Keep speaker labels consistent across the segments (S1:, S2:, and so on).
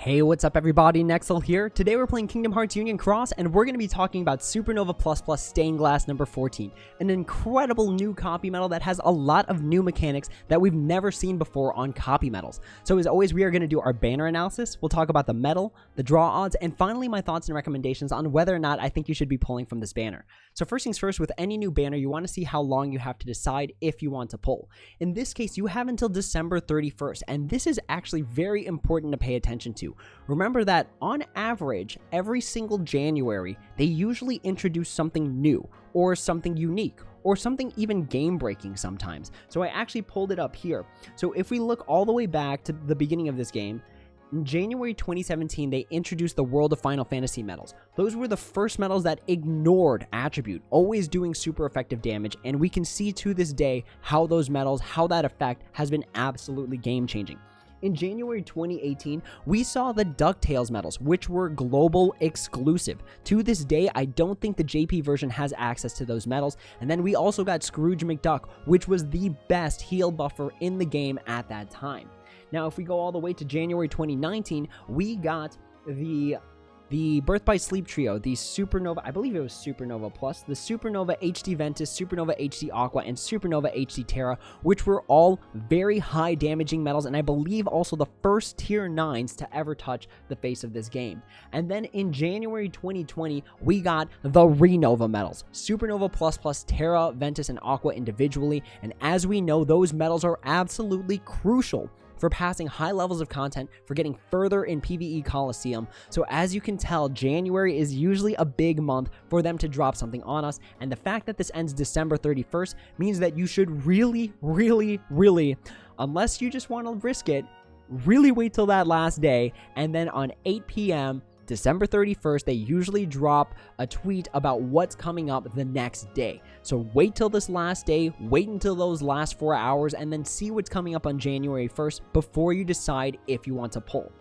S1: Hey, what's up everybody, Nexel here. Today we're playing Kingdom Hearts Union Cross, and we're going to be talking about Supernova Plus Plus Stained Glass number 14, an incredible new copy medal that has a lot of new mechanics that we've never seen before on copy medals. So as always, we are going to do our banner analysis, we'll talk about the medal, the draw odds, and finally my thoughts and recommendations on whether or not I think you should be pulling from this banner. So first things first, with any new banner, you want to see how long you have to decide if you want to pull. In this case, you have until December 31st, and this is actually very important to pay attention to. Remember that on average, every single January, they usually introduce something new or something unique or something even game-breaking sometimes. So I actually pulled it up here. So if we look all the way back to the beginning of this game, in January 2017, they introduced the World of Final Fantasy medals. Those were the first medals that ignored attribute, always doing super effective damage, and we can see to this day how those medals, how that effect has been absolutely game-changing. In January 2018, we saw the DuckTales medals, which were global exclusive. To this day, I don't think the JP version has access to those medals. And then we also got Scrooge McDuck, which was the best heal buffer in the game at that time. Now, if we go all the way to January 2019, we got the Birth by Sleep trio, the Supernova, I believe it was Supernova Plus, the Supernova HD Ventus, Supernova HD Aqua, and Supernova HD Terra, which were all very high damaging medals, and I believe also the first tier 9s to ever touch the face of this game. And then in January 2020, we got the Renova medals, Supernova Plus Plus, Terra, Ventus, and Aqua individually, and as we know, those medals are absolutely crucial for passing high levels of content, for getting further in PvE Coliseum. So as you can tell, January is usually a big month for them to drop something on us, and the fact that this ends December 31st means that you should really, unless you just want to risk it, really wait till that last day, and then on 8 p.m., December 31st, they usually drop a tweet about what's coming up the next day. So wait till this last day, wait until those last 4 hours, and then see what's coming up on January 1st before you decide if you want to pull.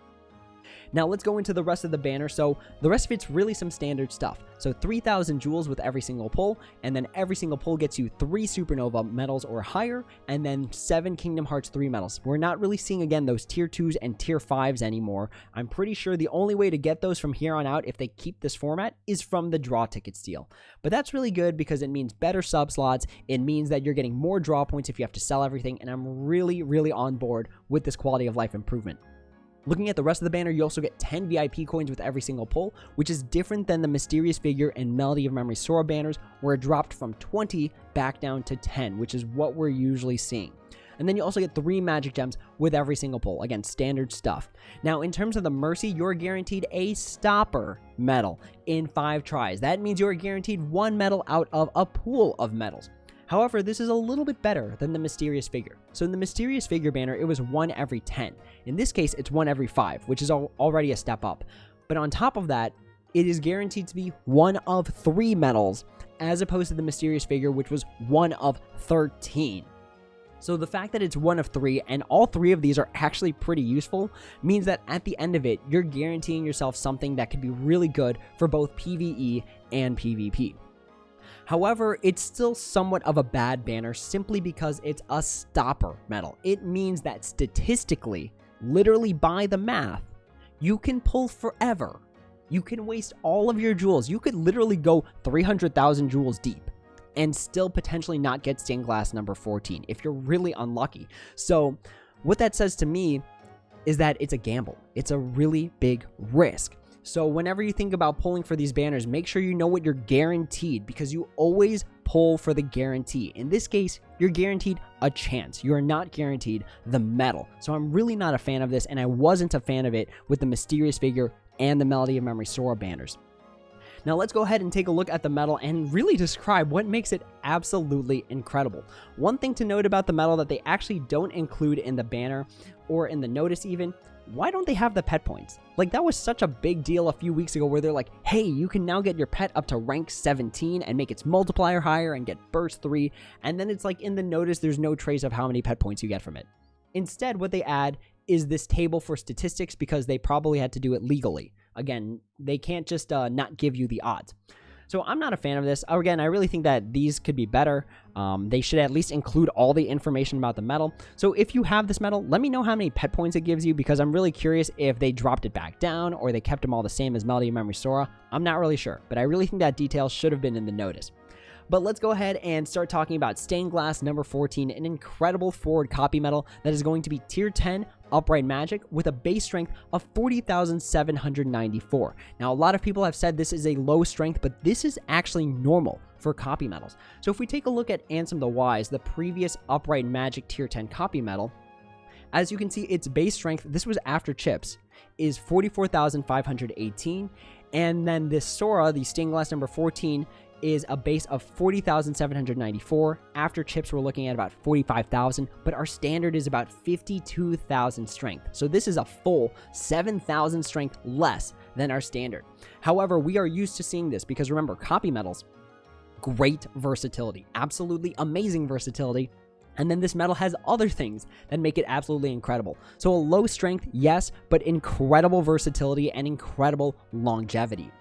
S1: Now let's go into the rest of the banner. So the rest of it's really some standard stuff. So 3,000 jewels with every single pull, and then every single pull gets you 3 Supernova medals or higher, and then 7 Kingdom Hearts 3 medals. We're not really seeing again those tier 2s and tier 5s anymore. I'm pretty sure the only way to get those from here on out, if they keep this format, is from the draw ticket steal. But that's really good because it means better sub slots. It means that you're getting more draw points if you have to sell everything, and I'm really on board with this quality of life improvement. Looking at the rest of the banner, you also get 10 VIP coins with every single pull, which is different than the Mysterious Figure and Melody of Memory Sora banners, where it dropped from 20 back down to 10, which is what we're usually seeing. And then you also get 3 magic gems with every single pull. Again, standard stuff. Now, in terms of the Mercy, you're guaranteed a stopper medal in 5 tries. That means you're guaranteed 1 medal out of a pool of medals. However, this is a little bit better than the Mysterious Figure. So in the Mysterious Figure banner, it was 1 every 10. In this case, it's 1 every 5, which is already a step up. But on top of that, it is guaranteed to be 1 of 3 medals, as opposed to the Mysterious Figure, which was 1 of 13. So the fact that it's 1 of 3, and all 3 of these are actually pretty useful, means that at the end of it, you're guaranteeing yourself something that could be really good for both PvE and PvP. However, it's still somewhat of a bad banner simply because it's a stopper medal. It means that statistically, literally by the math, you can pull forever. You can waste all of your jewels. You could literally go 300,000 jewels deep and still potentially not get stained glass number 14 if you're really unlucky. So what that says to me is that it's a gamble. It's a really big risk. So whenever you think about pulling for these banners, make sure you know what you're guaranteed, because you always pull for the guarantee. In this case, you're guaranteed a chance. You are not guaranteed the medal. So I'm really not a fan of this, and I wasn't a fan of it with the Mysterious Figure and the Melody of Memory Sora banners. Now let's go ahead and take a look at the medal and really describe what makes it absolutely incredible. One thing to note about the medal that they actually don't include in the banner or in the notice even, why don't they have the pet points? Like, that was such a big deal a few weeks ago where they're like, hey, you can now get your pet up to rank 17 and make its multiplier higher and get burst 3, and then it's like in the notice there's no trace of how many pet points you get from it. Instead, what they add is this table for statistics because they probably had to do it legally. Again, they can't just not give you the odds. So I'm not a fan of this. Again, I really think that these could be better. They should at least include all the information about the medal. So if you have this medal, let me know how many pet points it gives you, because I'm really curious if they dropped it back down or they kept them all the same as Melody Memory Sora. I'm not really sure, but I really think that detail should have been in the notice. But let's go ahead and start talking about Stained Glass number 14, an incredible forward copy medal that is going to be tier 10 upright magic with a base strength of 40,794. Now, a lot of people have said this is a low strength, but this is actually normal for copy medals. So if we take a look at Ansem the Wise, the previous upright magic tier 10 copy medal, as you can see, its base strength, this was after chips, is 44,518. And then this Sora, the Stained Glass number 14, is a base of 40,794. After chips, we're looking at about 45,000, but our standard is about 52,000 strength. So this is a full 7,000 strength less than our standard. However, we are used to seeing this because remember, copy medals, great versatility, absolutely amazing versatility. And then this medal has other things that make it absolutely incredible. So a low strength, yes, but incredible versatility and incredible longevity.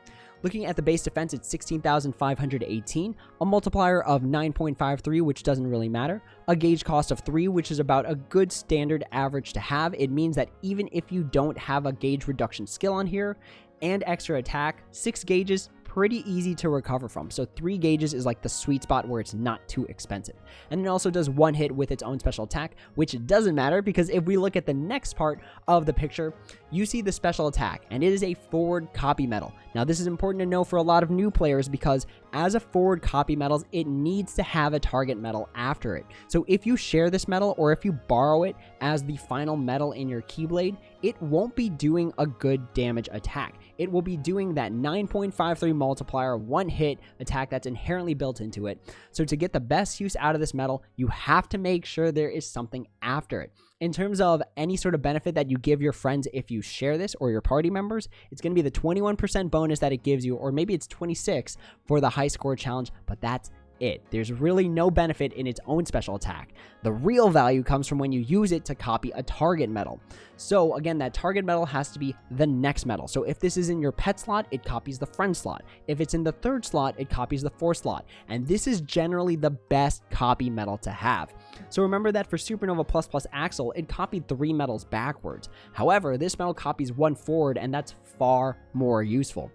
S1: Looking at the base defense, it's 16,518, a multiplier of 9.53, which doesn't really matter, a gauge cost of 3, which is about a good standard average to have. It means that even if you don't have a gauge reduction skill on here, and extra attack, 6 gauges, pretty easy to recover from. So 3 gauges is like the sweet spot where it's not too expensive. And it also does 1 hit with its own special attack, which doesn't matter because if we look at the next part of the picture, you see the special attack, and it is a forward copy medal. Now this is important to know for a lot of new players because as a forward copy medal, it needs to have a target medal after it. So if you share this medal or if you borrow it as the final medal in your Keyblade, it won't be doing a good damage attack. It will be doing that 9.53 multiplier 1 hit attack that's inherently built into it. So to get the best use out of this medal, you have to make sure there is something after it. In terms of any sort of benefit that you give your friends if you share this or your party members, it's going to be the 21% bonus that it gives you, or maybe it's 26 for the high score challenge, but that's it. There's really no benefit in its own special attack. The real value comes from when you use it to copy a target medal. So again, that target medal has to be the next medal. So if this is in your pet slot, it copies the friend slot. If it's in the third slot, it copies the fourth slot. And this is generally the best copy medal to have. So remember that for Supernova Plus Plus Axel, it copied 3 medals backwards. However, this medal copies 1 forward, and that's far more useful.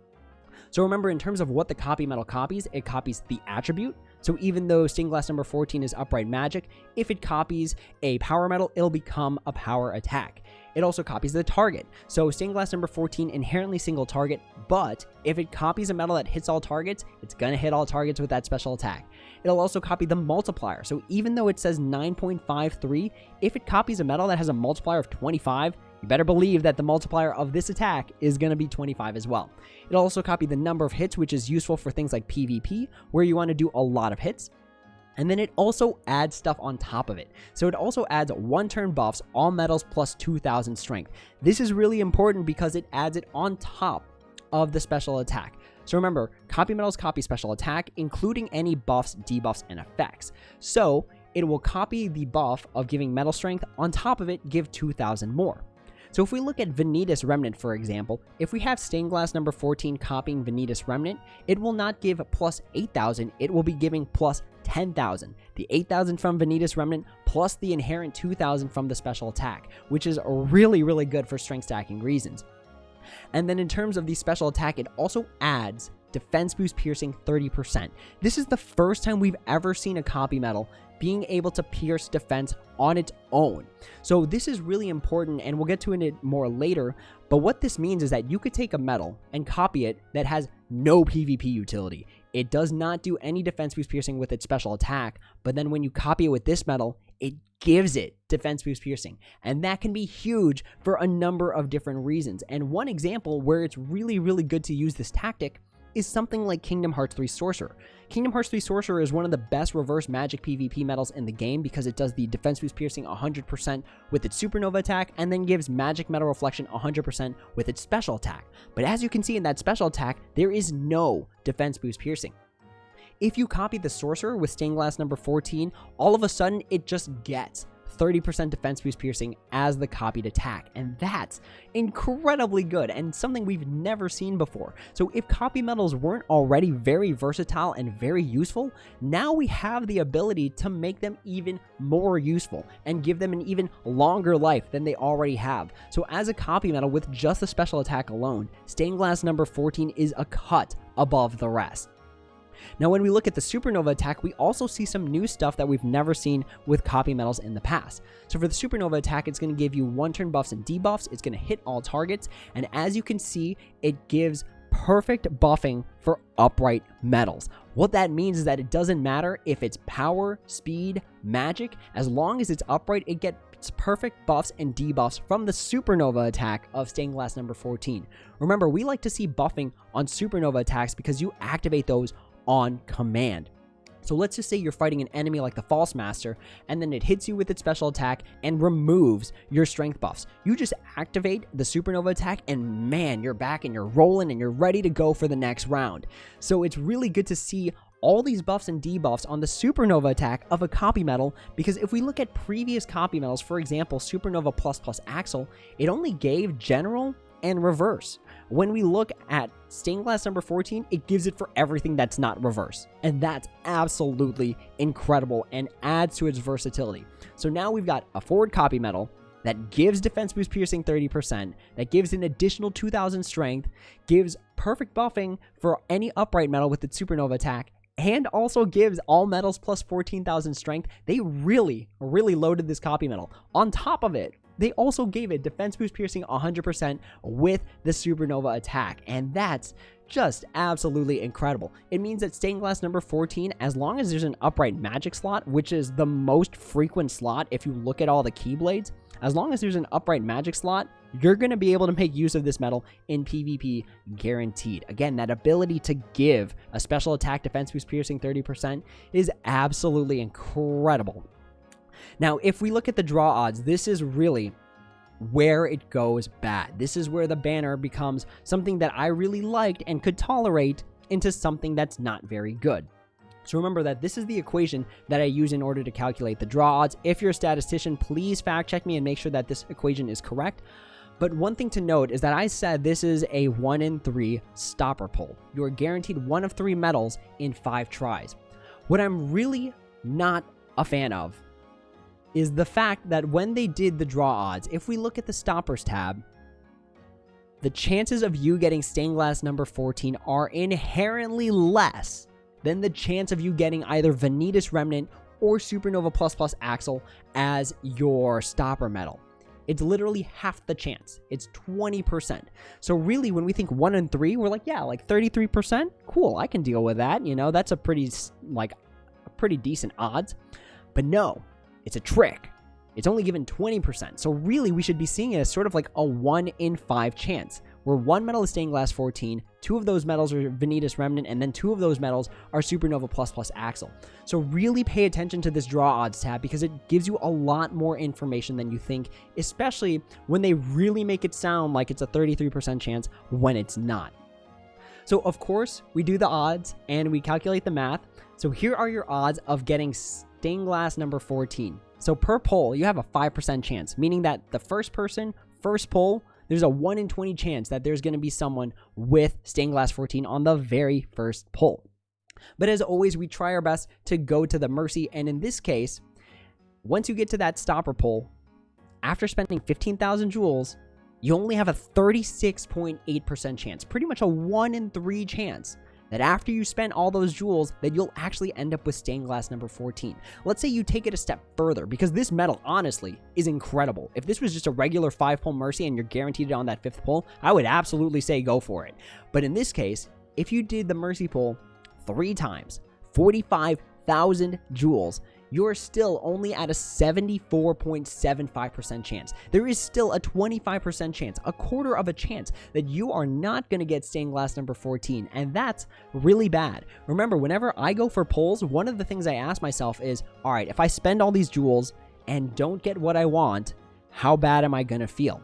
S1: So remember, in terms of what the copy medal copies, it copies the attribute. So even though Stained Glass number 14 is upright magic, if it copies a power medal, it'll become a power attack. It also copies the target. So Stained Glass number 14 inherently single target, but if it copies a medal that hits all targets, it's gonna hit all targets with that special attack. It'll also copy the multiplier. So even though it says 9.53, if it copies a medal that has a multiplier of 25, you better believe that the multiplier of this attack is going to be 25 as well. It'll also copy the number of hits, which is useful for things like PvP, where you want to do a lot of hits. And then it also adds stuff on top of it. So it also adds 1-turn buffs, all medals plus 2,000 strength. This is really important because it adds it on top of the special attack. So remember, copy medals copy special attack, including any buffs, debuffs, and effects. So it will copy the buff of giving medal strength, on top of it give 2,000 more. So if we look at Vanitas Remnant, for example, if we have Stained Glass number 14 copying Vanitas Remnant, it will not give plus 8,000, it will be giving plus 10,000. The 8,000 from Vanitas Remnant plus the inherent 2,000 from the special attack, which is really, really good for strength stacking reasons. And then in terms of the special attack, it also adds defense boost piercing 30%. This is the first time we've ever seen a copy medal being able to pierce defense on its own. So this is really important, and we'll get to it more later, but what this means is that you could take a medal and copy it that has no PvP utility. It does not do any defense boost piercing with its special attack, but then when you copy it with this medal, it gives it defense boost piercing, and that can be huge for a number of different reasons. And one example where it's really, really good to use this tactic is something like Kingdom Hearts 3 Sorcerer. Kingdom Hearts 3 Sorcerer is one of the best reverse magic PvP medals in the game because it does the defense boost piercing 100% with its supernova attack and then gives magic metal reflection 100% with its special attack. But as you can see in that special attack, there is no defense boost piercing. If you copy the Sorcerer with Stained Glass number 14, all of a sudden it just gets 30% defense boost piercing as the copied attack. And that's incredibly good and something we've never seen before. So if copy medals weren't already very versatile and very useful, now we have the ability to make them even more useful and give them an even longer life than they already have. So as a copy medal with just the special attack alone, Stained Glass number 14 is a cut above the rest. Now, when we look at the Supernova attack, we also see some new stuff that we've never seen with copy medals in the past. So for the Supernova attack, it's going to give you 1-turn buffs and debuffs. It's going to hit all targets. And as you can see, it gives perfect buffing for upright medals. What that means is that it doesn't matter if it's power, speed, magic. As long as it's upright, it gets perfect buffs and debuffs from the Supernova attack of Stained Glass number 14. Remember, we like to see buffing on Supernova attacks because you activate those on command. So let's just say you're fighting an enemy like the False Master, and then it hits you with its special attack and removes your strength buffs. You just activate the Supernova attack and man, you're back and you're rolling and you're ready to go for the next round. So it's really good to see all these buffs and debuffs on the Supernova attack of a copy medal, because if we look at previous copy medals, for example, Supernova plus Axle, it only gave general and reverse. When we look at Stained Glass number 14, it gives it for everything that's not reverse. And that's absolutely incredible and adds to its versatility. So now we've got a forward copy medal that gives defense boost piercing 30%, that gives an additional 2,000 strength, gives perfect buffing for any upright medal with its Supernova attack, and also gives all medals plus 14,000 strength. They really loaded this copy medal. On top of it, they also gave it defense boost piercing 100% with the Supernova attack, and that's just absolutely incredible. It means that Stained Glass number 14, as long as there's an upright magic slot, which is the most frequent slot if you look at all the Keyblades, as long as there's an upright magic slot, you're going to be able to make use of this medal in PvP guaranteed. Again, that ability to give a special attack defense boost piercing 30% is absolutely incredible. Now, if we look at the draw odds, this is really where it goes bad. This is where the banner becomes something that I really liked and could tolerate into something that's not very good. So remember that this is the equation that I use in order to calculate the draw odds. If you're a statistician, please fact check me and make sure that this equation is correct. But one thing to note is that I said this is a 1 in 3 stopper pull. You are guaranteed 1 of 3 medals in 5 tries. What I'm really not a fan of is the fact that when they did the draw odds, if we look at the stoppers tab, the chances of you getting Stained Glass number 14 are inherently less than the chance of you getting either Vanitas Remnant or Supernova plus Axle as your stopper medal. It's literally half the chance. It's 20%. So really, when we think 1 in 3, we're like, yeah, like 33%. Cool, I can deal with that. You know, that's a pretty decent odds. But no, it's a trick. It's only given 20%. So really, we should be seeing it as sort of like a 1 in 5 chance, where 1 medal is Stained Glass 14, 2 of those medals are Vanitas Remnant, and then 2 of those medals are Supernova plus Axle. So really pay attention to this draw odds tab, because it gives you a lot more information than you think, especially when they really make it sound like it's a 33% chance when it's not. So of course, we do the odds and we calculate the math. So here are your odds of getting Stained Glass number 14. So per poll, you have a 5% chance, meaning that the first person, first poll, there's a 1 in 20 chance that there's going to be someone with Stained Glass 14 on the very first poll. But as always, we try our best to go to the mercy. And in this case, once you get to that stopper poll, after spending 15,000 jewels, you only have a 36.8% chance, pretty much a 1 in 3 chance that after you spend all those jewels, that you'll actually end up with Stained Glass number 14. Let's say you take it a step further, because this medal, honestly, is incredible. If this was just a regular 5-pull Mercy and you're guaranteed it on that 5th pull, I would absolutely say go for it. But in this case, if you did the Mercy pull 3 times, 45,000 jewels, you're still only at a 74.75% chance. There is still a 25% chance, a quarter of a chance, that you are not going to get Stained Glass number 14, and that's really bad. Remember, whenever I go for pulls, one of the things I ask myself is, all right, if I spend all these jewels and don't get what I want, how bad am I going to feel?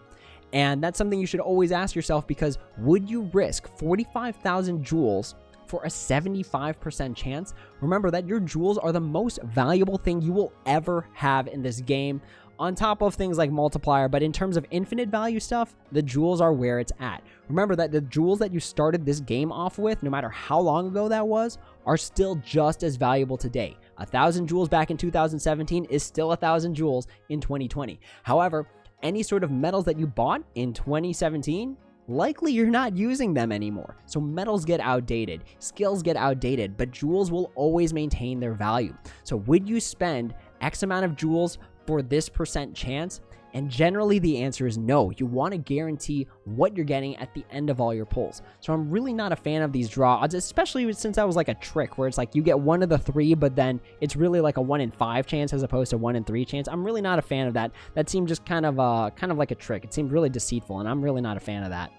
S1: And that's something you should always ask yourself, because would you risk 45,000 jewels for a 75% chance. Remember that your jewels are the most valuable thing you will ever have in this game, on top of things like multiplier, but in terms of infinite value stuff, the jewels are where it's at. Remember that the jewels that you started this game off with, no matter how long ago that was, are still just as valuable today. 1,000 jewels back in 2017 is still 1,000 jewels in 2020. However, any sort of metals that you bought in 2017, likely you're not using them anymore. So metals get outdated, skills get outdated, but jewels will always maintain their value. So would you spend X amount of jewels for this percent chance? And generally the answer is no. You want to guarantee what you're getting at the end of all your pulls. So I'm really not a fan of these draw odds, especially since that was like a trick where it's like you get 1 of the 3, but then it's really like a 1 in 5 chance as opposed to 1 in 3 chance. I'm really not a fan of that. That seemed just kind of like a trick. It seemed really deceitful, and I'm really not a fan of that.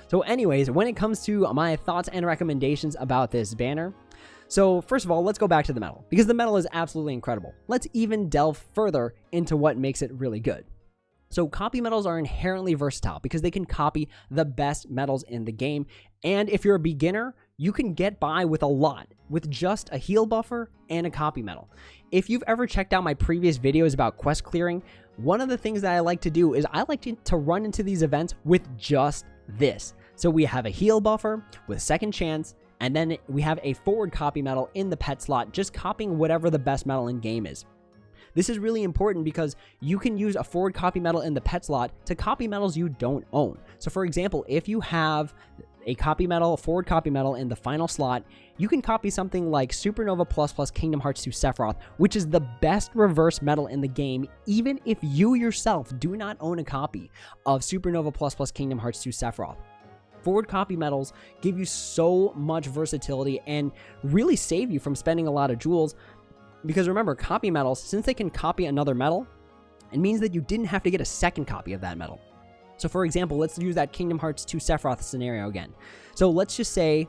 S1: So anyways, when it comes to my thoughts and recommendations about this banner, so first of all, let's go back to the metal, because the metal is absolutely incredible. Let's even delve further into what makes it really good. So copy metals are inherently versatile because they can copy the best metals in the game. And if you're a beginner, you can get by with a lot with just a heal buffer and a copy metal. If you've ever checked out my previous videos about quest clearing, one of the things that I like to do is I like to run into these events with just this. So we have a heal buffer with second chance, and then we have a forward copy metal in the pet slot, just copying whatever the best metal in game is. This is really important because you can use a forward copy metal in the pet slot to copy metals you don't own. So for example, if you have a copy metal, a forward copy metal in the final slot, you can copy something like Supernova plus Kingdom Hearts 2 Sephiroth, which is the best reverse metal in the game, even if you yourself do not own a copy of Supernova plus Kingdom Hearts 2 Sephiroth. Forward copy metals give you so much versatility and really save you from spending a lot of jewels, because remember, copy metals, since they can copy another metal, it means that you didn't have to get a second copy of that metal. So for example, let's use that Kingdom Hearts 2 Sephiroth scenario again. So let's just say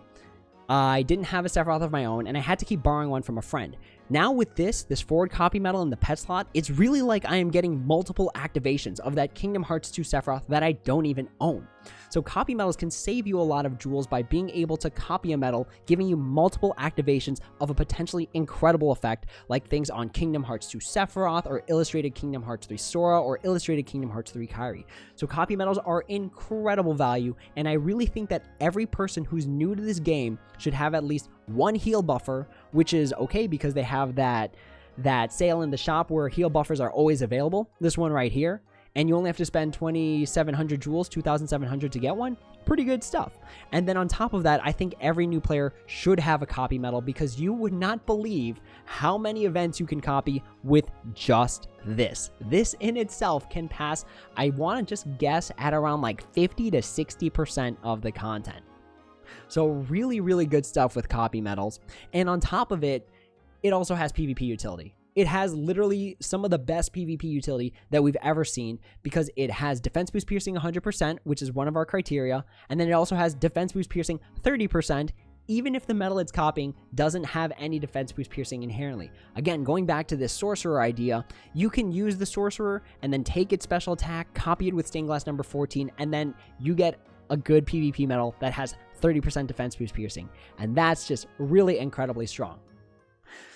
S1: I didn't have a Sephiroth of my own and I had to keep borrowing one from a friend. Now with this forward copy metal in the pet slot, it's really like I am getting multiple activations of that Kingdom Hearts 2 Sephiroth that I don't even own. So copy metals can save you a lot of jewels by being able to copy a metal, giving you multiple activations of a potentially incredible effect, like things on Kingdom Hearts 2 Sephiroth, or Illustrated Kingdom Hearts 3 Sora, or Illustrated Kingdom Hearts 3 Kairi. So copy metals are incredible value, and I really think that every person who's new to this game should have at least one heal buffer, which is okay because they have that sale in the shop where heal buffers are always available. This one right here. And you only have to spend 2,700 jewels, 2,700 to get one. Pretty good stuff. And then on top of that, I think every new player should have a copy metal, because you would not believe how many events you can copy with just this. This in itself can pass, I want to just guess, at around like 50 to 60% of the content. So really, really good stuff with copy metals. And on top of it, it also has PvP utility. It has literally some of the best PvP utility that we've ever seen, because it has defense boost piercing 100%, which is one of our criteria, and then it also has defense boost piercing 30%, even if the metal it's copying doesn't have any defense boost piercing inherently. Again, going back to this sorcerer idea, you can use the sorcerer and then take its special attack, copy it with stained glass number 14, and then you get a good PvP metal that has 30% defense boost piercing, and that's just really incredibly strong.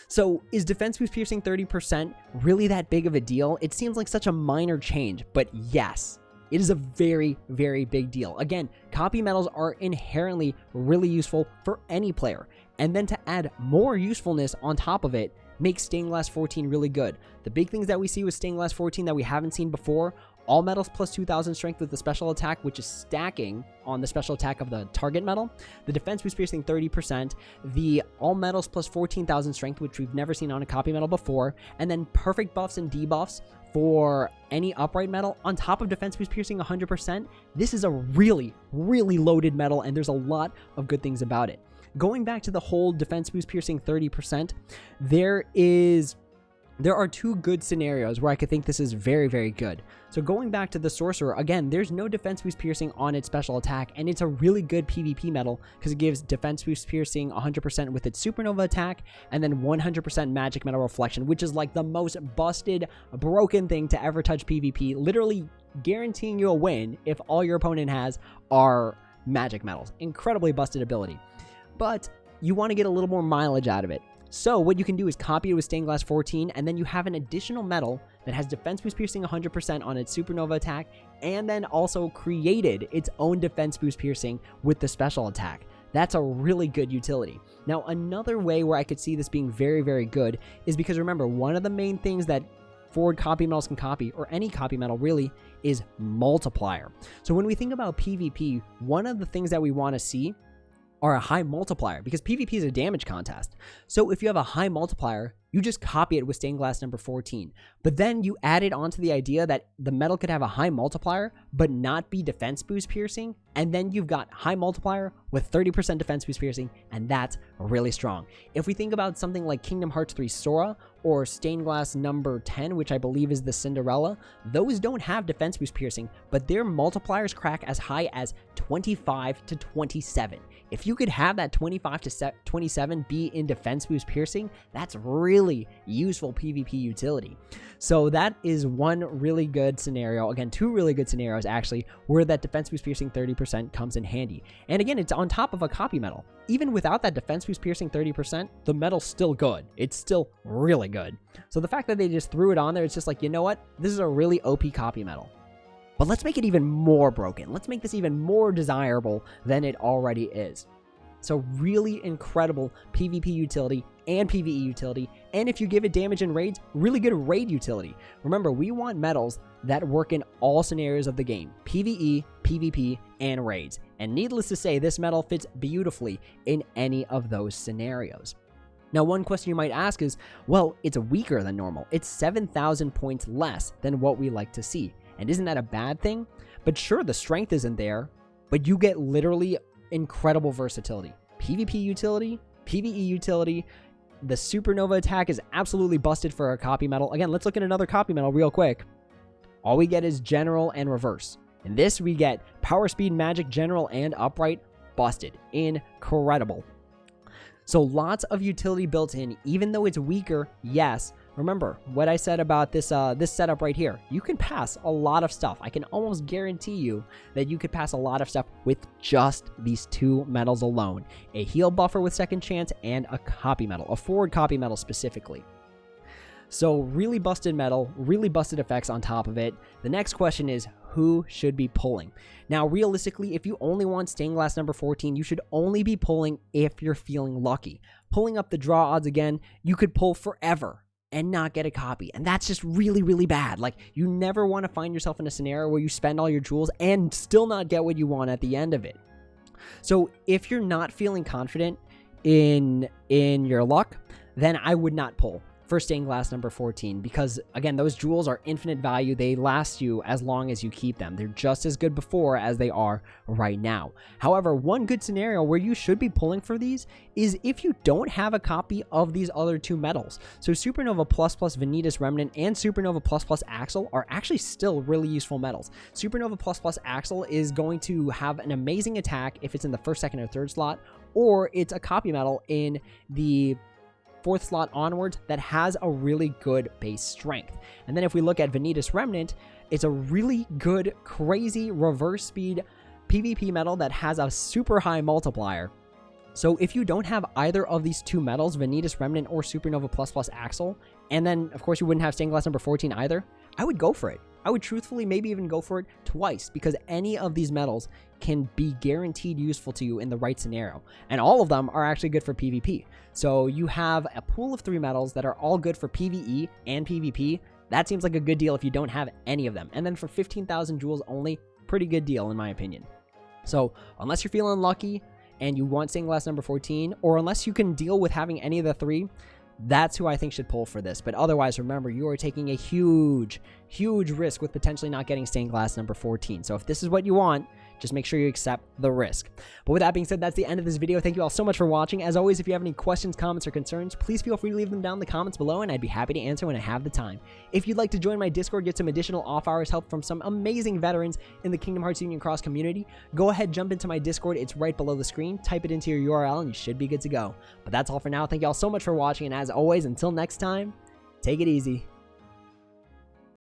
S1: So is defense boost piercing 30% really that big of a deal? It seems like such a minor change, but yes, it is a very, very big deal. Again, copy metals are inherently really useful for any player, and then to add more usefulness on top of it makes stained glass 14 really good. The big things that we see with stained glass 14 that we haven't seen before: all metals plus 2,000 strength with the special attack, which is stacking on the special attack of the target metal. The defense boost piercing 30%. The all metals plus 14,000 strength, which we've never seen on a copy metal before. And then perfect buffs and debuffs for any upright metal on top of defense boost piercing 100%. This is a really, really loaded metal, and there's a lot of good things about it. Going back to the whole defense boost piercing 30%, there are two good scenarios where I could think this is very, very good. So going back to the sorcerer, again, there's no defense boost piercing on its special attack, and it's a really good PvP metal because it gives defense boost piercing 100% with its supernova attack, and then 100% magic metal reflection, which is like the most busted, broken thing to ever touch PvP, literally guaranteeing you a win if all your opponent has are magic metals. Incredibly busted ability. but you want to get a little more mileage out of it. So what you can do is copy it with Stained Glass 14, and then you have an additional metal that has Defense Boost Piercing 100% on its Supernova attack, and then also created its own Defense Boost Piercing with the special attack. That's a really good utility. Now, another way where I could see this being very, very good is because, remember, one of the main things that forward copy metals can copy, or any copy metal really, is multiplier. So when we think about PvP, one of the things that we want to see are a high multiplier, because PvP is a damage contest. So if you have a high multiplier, you just copy it with Stained Glass number 14. But then you add it onto the idea that the metal could have a high multiplier, but not be Defense Boost Piercing. And then you've got high multiplier with 30% Defense Boost Piercing, and that's really strong. If we think about something like Kingdom Hearts 3 Sora or Stained Glass number 10, which I believe is the Cinderella, those don't have Defense Boost Piercing, but their multipliers crack as high as 25 to 27. If you could have that 25 to 27 be in Defense Boost Piercing, that's really useful PvP utility. So that is one really good scenario. Again, two really good scenarios actually, where that Defense Boost Piercing 30% comes in handy. And again, it's on top of a copy metal. Even without that Defense Boost Piercing 30%, the metal's still good. It's still really good. So the fact that they just threw it on there, it's just like, you know what? This is a really OP copy metal. But let's make it even more broken. Let's make this even more desirable than it already is. So really incredible PvP utility and PvE utility. And if you give it damage in raids, really good raid utility. Remember, we want metals that work in all scenarios of the game. PvE, PvP, and raids. And needless to say, this metal fits beautifully in any of those scenarios. Now, one question you might ask is, well, it's weaker than normal. It's 7,000 points less than what we like to see. And isn't that a bad thing? But sure, the strength isn't there, but you get literally incredible versatility. PvP utility, PvE utility. The Supernova attack is absolutely busted for a copy metal. Again, let's look at another copy metal real quick. All we get is General and Reverse. In this, we get Power Speed, Magic, General, and Upright. Busted. Incredible. So lots of utility built in, even though it's weaker, yes. Remember what I said about this this setup right here. You can pass a lot of stuff. I can almost guarantee you that you could pass a lot of stuff with just these two metals alone. A heal buffer with second chance and a copy metal, a forward copy metal specifically. So really busted metal, really busted effects on top of it. The next question is, who should be pulling? Now, realistically, if you only want Stained Glass number 14, you should only be pulling if you're feeling lucky. Pulling up the draw odds again, you could pull forever and not get a copy. And that's just really, really bad. Like, you never want to find yourself in a scenario where you spend all your jewels and still not get what you want at the end of it. So if you're not feeling confident in your luck, then I would not pull for Stained Glass number 14, because again, those jewels are infinite value. They last you as long as you keep them. They're just as good before as they are right now. However, one good scenario where you should be pulling for these is if you don't have a copy of these other two metals. So Supernova Plus Plus Vanitas Remnant and Supernova Plus Plus Axle are actually still really useful metals. Supernova Plus Plus Axle is going to have an amazing attack if it's in the first, second, or third slot, or it's a copy metal in the fourth slot onwards that has a really good base strength. And then if we look at Vanitas Remnant, it's a really good, crazy reverse speed PvP metal that has a super high multiplier. So if you don't have either of these two metals, Vanitas Remnant or Supernova Plus Plus Axle, and then of course you wouldn't have Stained Glass number 14 either, I would go for it. I would truthfully maybe even go for it twice, because any of these metals can be guaranteed useful to you in the right scenario. And all of them are actually good for PvP. So you have a pool of 3 metals that are all good for PvE and PvP. That seems like a good deal if you don't have any of them. And then for 15,000 jewels only, pretty good deal in my opinion. So unless you're feeling lucky and you want Stained Glass number 14, or unless you can deal with having any of the 3, that's who I think should pull for this. But otherwise, remember, you are taking a huge, huge risk with potentially not getting Stained Glass number 14. So if this is what you want, just make sure you accept the risk. But with that being said, that's the end of this video. Thank you all so much for watching. As always, if you have any questions, comments, or concerns, please feel free to leave them down in the comments below, and I'd be happy to answer when I have the time. If you'd like to join my Discord, get some additional off-hours help from some amazing veterans in the Kingdom Hearts Union Cross community, go ahead, jump into my Discord. It's right below the screen. Type it into your URL, and you should be good to go. But that's all for now. Thank you all so much for watching, and as always, until next time, take it easy.